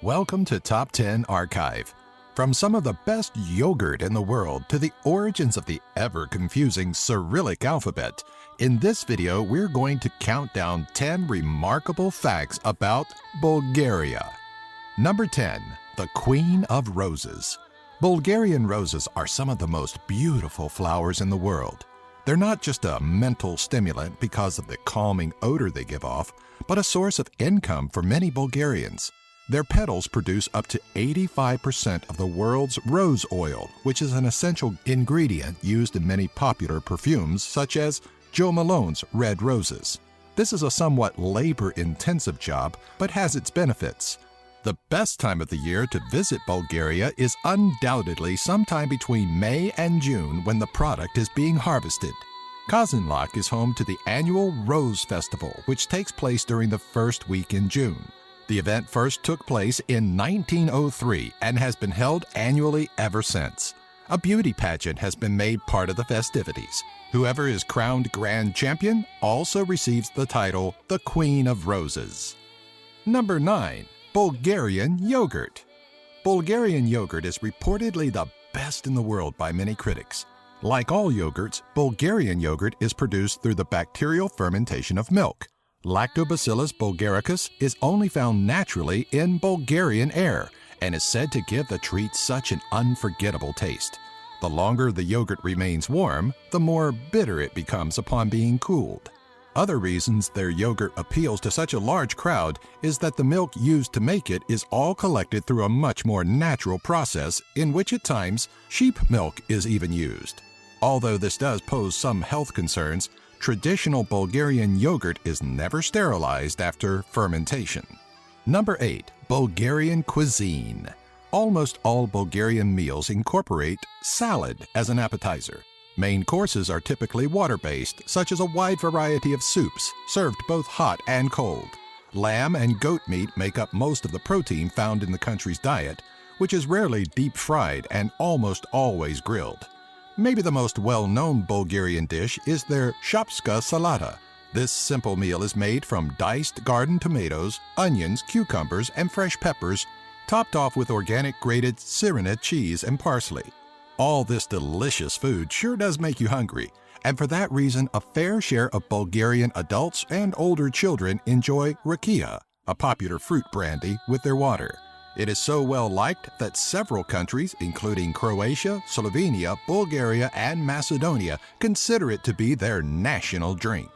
Welcome to Top 10 Archive. From some of the best yogurt in the world to the origins of the ever-confusing Cyrillic alphabet, in this video we're going to count down 10 remarkable facts about Bulgaria. Number 10. The Queen of Roses. Bulgarian roses are some of the most beautiful flowers in the world. They're not just a mental stimulant because of the calming odor they give off, but a source of income for many Bulgarians. Their petals produce up to 85% of the world's rose oil, which is an essential ingredient used in many popular perfumes, such as Jo Malone's Red Roses. This is a somewhat labor-intensive job, but has its benefits. The best time of the year to visit Bulgaria is undoubtedly sometime between May and June when the product is being harvested. Kazanlak is home to the annual Rose Festival, which takes place during the first week in June. The event first took place in 1903 and has been held annually ever since. A beauty pageant has been made part of the festivities. Whoever is crowned grand champion also receives the title the Queen of Roses. Number 9. Bulgarian Yogurt. Bulgarian yogurt is reportedly the best in the world by many critics. Like all yogurts, Bulgarian yogurt is produced through the bacterial fermentation of milk. Lactobacillus bulgaricus is only found naturally in Bulgarian air and is said to give the treat such an unforgettable taste. The longer the yogurt remains warm, the more bitter it becomes upon being cooled. Other reasons their yogurt appeals to such a large crowd is that the milk used to make it is all collected through a much more natural process in which at times sheep milk is even used. Although this does pose some health concerns, traditional Bulgarian yogurt is never sterilized after fermentation. Number 8. Bulgarian Cuisine. Almost all Bulgarian meals incorporate salad as an appetizer. Main courses are typically water-based, such as a wide variety of soups, served both hot and cold. Lamb and goat meat make up most of the protein found in the country's diet, which is rarely deep-fried and almost always grilled. Maybe the most well-known Bulgarian dish is their shapska salata. This simple meal is made from diced garden tomatoes, onions, cucumbers, and fresh peppers, topped off with organic grated Cyrillic cheese and parsley. All this delicious food sure does make you hungry, and for that reason a fair share of Bulgarian adults and older children enjoy rakia, a popular fruit brandy, with their water. It is so well liked that several countries, including Croatia, Slovenia, Bulgaria, and Macedonia, consider it to be their national drink.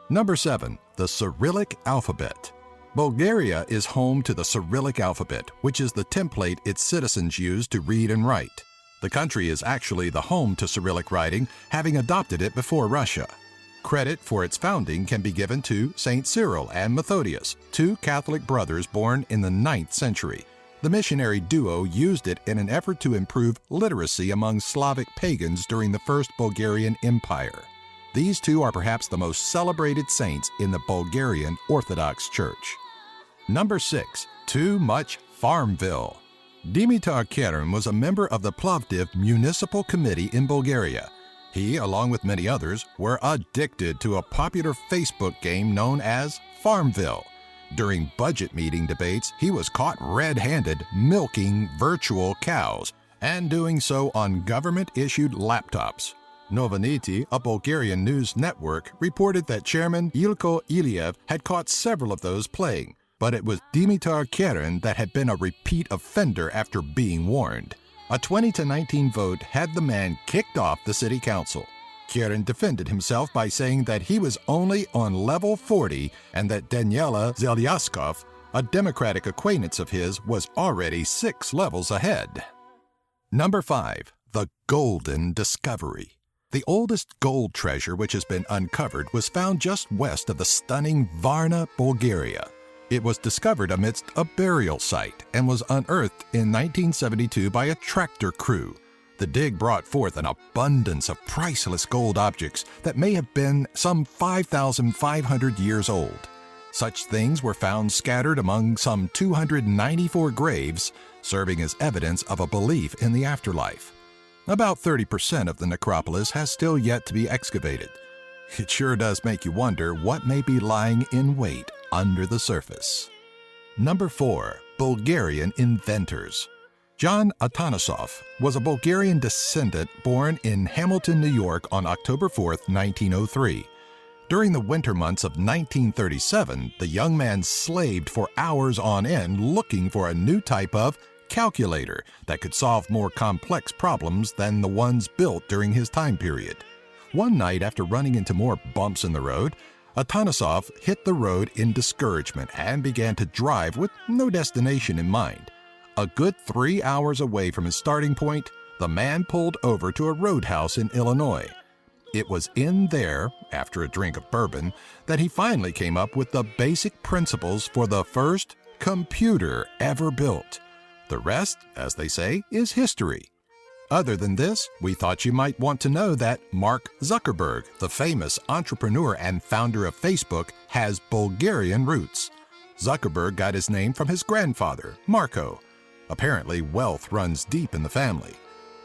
Number 7. The Cyrillic Alphabet. Bulgaria is home to the Cyrillic Alphabet, which is the template its citizens use to read and write. The country is actually the home to Cyrillic writing, having adopted it before Russia. Credit for its founding can be given to Saint Cyril and Methodius, two Catholic brothers born in the 9th century. The missionary duo used it in an effort to improve literacy among Slavic pagans during the First Bulgarian Empire. These two are perhaps the most celebrated saints in the Bulgarian Orthodox Church. Number 6. Too much Farmville. Dimitar Kerim was a member of the Plovdiv Municipal Committee in Bulgaria. He, along with many others, were addicted to a popular Facebook game known as Farmville. During budget meeting debates, he was caught red-handed milking virtual cows, and doing so on government-issued laptops. Novinity, a Bulgarian news network, reported that Chairman Ilko Iliev had caught several of those playing, but it was Dimitar Kerim that had been a repeat offender after being warned. A 20-19 vote had the man kicked off the city council. Kerim defended himself by saying that he was only on level 40 and that Daniela Zelyaskov, a Democratic acquaintance of his, was already 6 levels ahead. Number 5. The Golden Discovery. The oldest gold treasure which has been uncovered was found just west of the stunning Varna, Bulgaria. It was discovered amidst a burial site and was unearthed in 1972 by a tractor crew. The dig brought forth an abundance of priceless gold objects that may have been some 5,500 years old. Such things were found scattered among some 294 graves, serving as evidence of a belief in the afterlife. About 30% of the necropolis has still yet to be excavated. It sure does make you wonder what may be lying in wait under the surface. Number 4. Bulgarian Inventors. John Atanasov was a Bulgarian descendant born in Hamilton, New York on October 4, 1903. During the winter months of 1937, the young man slaved for hours on end looking for a new type of calculator that could solve more complex problems than the ones built during his time period. One night, after running into more bumps in the road, Atanasov hit the road in discouragement and began to drive with no destination in mind. A good 3 hours away from his starting point, the man pulled over to a roadhouse in Illinois. It was in there, after a drink of bourbon, that he finally came up with the basic principles for the first computer ever built. The rest, as they say, is history. Other than this, we thought you might want to know that Mark Zuckerberg, the famous entrepreneur and founder of Facebook, has Bulgarian roots. Zuckerberg got his name from his grandfather, Marko. Apparently, wealth runs deep in the family.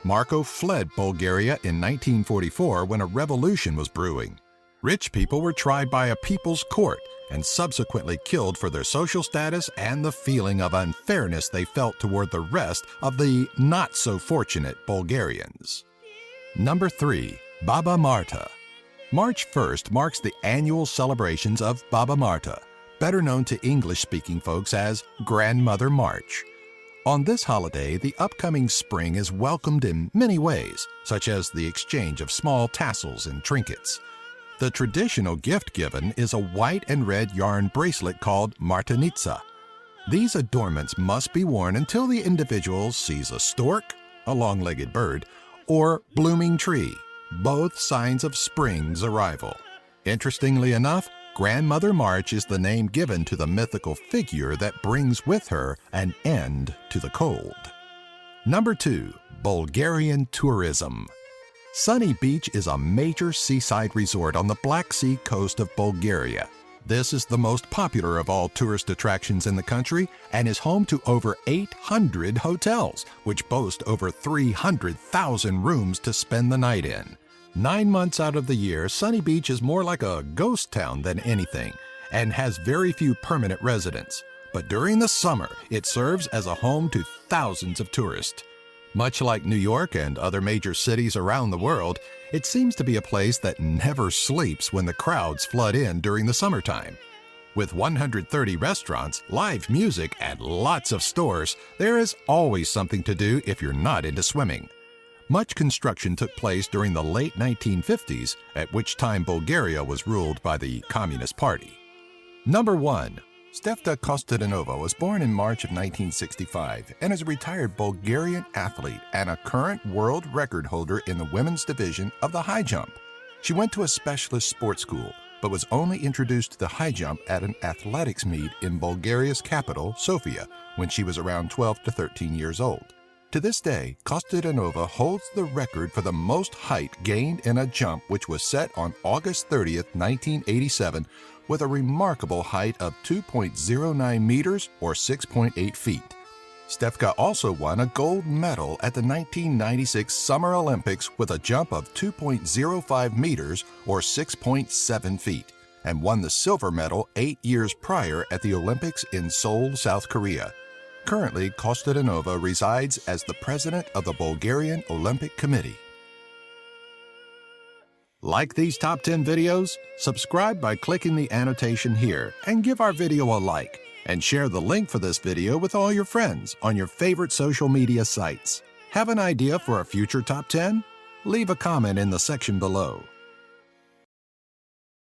Marko fled Bulgaria in 1944 when a revolution was brewing. Rich people were tried by a people's court and subsequently killed for their social status and the feeling of unfairness they felt toward the rest of the not-so-fortunate Bulgarians. Number 3. Baba Marta. March 1st marks the annual celebrations of Baba Marta, better known to English-speaking folks as Grandmother March. On this holiday, the upcoming spring is welcomed in many ways, such as the exchange of small tassels and trinkets. The traditional gift given is a white and red yarn bracelet called martinitsa. These adornments must be worn until the individual sees a stork, a long-legged bird, or blooming tree, both signs of spring's arrival. Interestingly enough, Grandmother March is the name given to the mythical figure that brings with her an end to the cold. Number 2. Bulgarian Tourism. Sunny Beach is a major seaside resort on the Black Sea coast of Bulgaria. This is the most popular of all tourist attractions in the country and is home to over 800 hotels, which boast over 300,000 rooms to spend the night in. 9 months out of the year, Sunny Beach is more like a ghost town than anything and has very few permanent residents. But during the summer, it serves as a home to thousands of tourists. Much like New York and other major cities around the world, it seems to be a place that never sleeps when the crowds flood in during the summertime. With 130 restaurants, live music, and lots of stores, there is always something to do if you're not into swimming. Much construction took place during the late 1950s, at which time Bulgaria was ruled by the Communist Party. Number 1. Stefka Kostadanova was born in March of 1965 and is a retired Bulgarian athlete and a current world record holder in the women's division of the high jump. She went to a specialist sports school, but was only introduced to the high jump at an athletics meet in Bulgaria's capital, Sofia, when she was around 12 to 13 years old. To this day, Kostadanova holds the record for the most height gained in a jump, which was set on August 30, 1987, with a remarkable height of 2.09 meters or 6.8 feet. Stefka also won a gold medal at the 1996 Summer Olympics with a jump of 2.05 meters or 6.7 feet, and won the silver medal 8 years prior at the Olympics in Seoul, South Korea. Currently, Kostadanova resides as the president of the Bulgarian Olympic Committee. Like these top 10 videos? Subscribe by clicking the annotation here and give our video a like, and share the link for this video with all your friends on your favorite social media sites. Have an idea for a future top 10? Leave a comment in the section below.